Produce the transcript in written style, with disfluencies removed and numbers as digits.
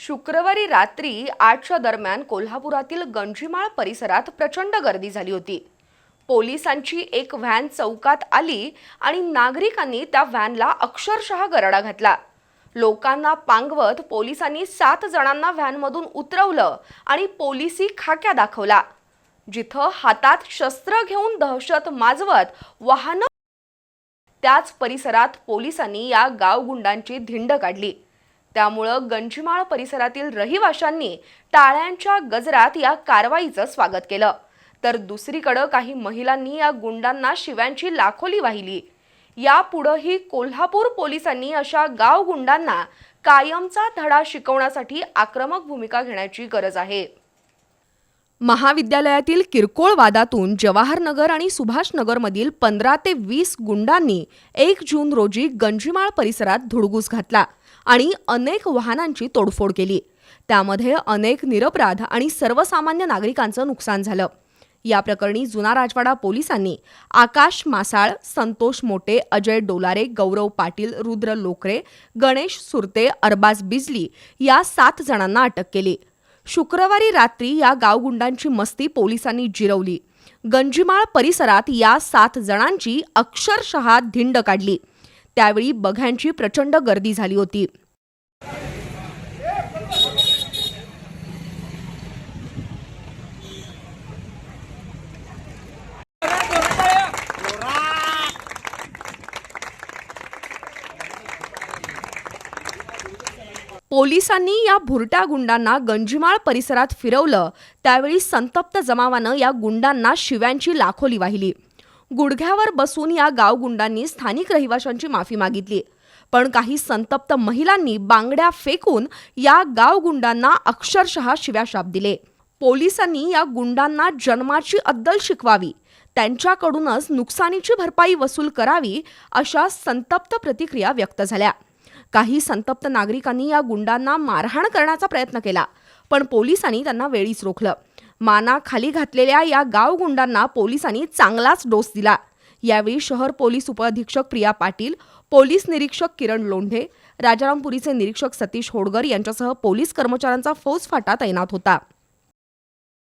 शुक्रवारी रात्री 8च्या दरम्यान कोल्हापुरातील गंजीमाळ परिसरात प्रचंड गर्दी झाली होती। पोलिसांची एक व्हॅन चौकात आली आणि नागरिकांनी त्या व्हॅनला अक्षरशः गरडा घातला। लोकांना पांगवत पोलिसांनी 7 जणांना व्हॅनमधून उतरवलं आणि पोलिसी खाक्या दाखवला। जिथं हातात शस्त्र घेऊन दहशत माजवत वाहन त्याच परिसरात पोलिसांनी या गावगुंडांची धिंड काढली। त्यामुळे गंजीमाळ परिसरातील रहिवाशांनी टाळ्यांच्या गजरात या कारवाईचं स्वागत केलं, तर दुसरीकडे काही महिलांनी या गुंडांना शिव्यांची लाखोली वाहिली। यापुढेही कोल्हापूर पोलिसांनी अशा गावगुंडांना कायमचा धडा शिकवण्यासाठी आक्रमक भूमिका घेण्याची गरज आहे। महाविद्यालयातील किरकोळ वादातून जवाहरनगर आणि सुभाषनगरमधील 15 ते 20 गुंडांनी 1 जून रोजी गंजीमाळ परिसरात धुडगूस घातला आणि अनेक वाहनांची तोडफोड केली। त्यामध्ये अनेक निरपराध आणि सर्वसामान्य नागरिकांचं नुकसान झालं। या प्रकरणी जुना राजवाडा पोलिसांनी आकाश मासाळ, संतोष मोटे, अजय डोलारे, गौरव पाटील, रुद्र लोकरे, गणेश सुरते, अरबाज बिजली या 7 जणांना अटक केली। शुक्रवारी रात्री या गावगुंडांची मस्ती पोलिसांनी जिरवली। गंजीमाळ परिसरात या 7 जणांची अक्षरशः धिंड काढली। त्यावेळी बघ्यांची प्रचंड गर्दी झाली होती। पोलिसांनी या भुरट्या गुंडांना गंजीमाळ परिसरात फिरवलं। त्यावेळी संतप्त जमावानं या गुंडांना शिव्यांची लाखोली वाहिली। गुडघ्यावर बसून या गावगुंडांनी स्थानिक रहिवाशांची माफी मागितली, पण काही संतप्त महिलांनी बांगड्या फेकून या गावगुंडांना अक्षरशः शिव्याशाप दिले। पोलिसांनी या गुंडांना जन्माची अद्दल शिकवावी, त्यांच्याकडूनच नुकसानीची भरपाई वसूल करावी, अशा संतप्त प्रतिक्रिया व्यक्त झाल्या। काही संतप्त नागरिकांनी या गुंडांना मारहाण करण्याचा प्रयत्न केला, पण पोलिसांनी त्यांना वेळीच रोखलं। माना खाली घातलेल्या या गावगुंडांना पोलिसांनी चांगलाच डोस दिला। यावेळी शहर पोलीस उपअधीक्षक प्रिया पाटील, पोलीस निरीक्षक किरण लोंढे, राजारामपुरीचे निरीक्षक सतीश होडगर यांच्यासह पोलीस कर्मचाऱ्यांचा फौजफाटा तैनात होता।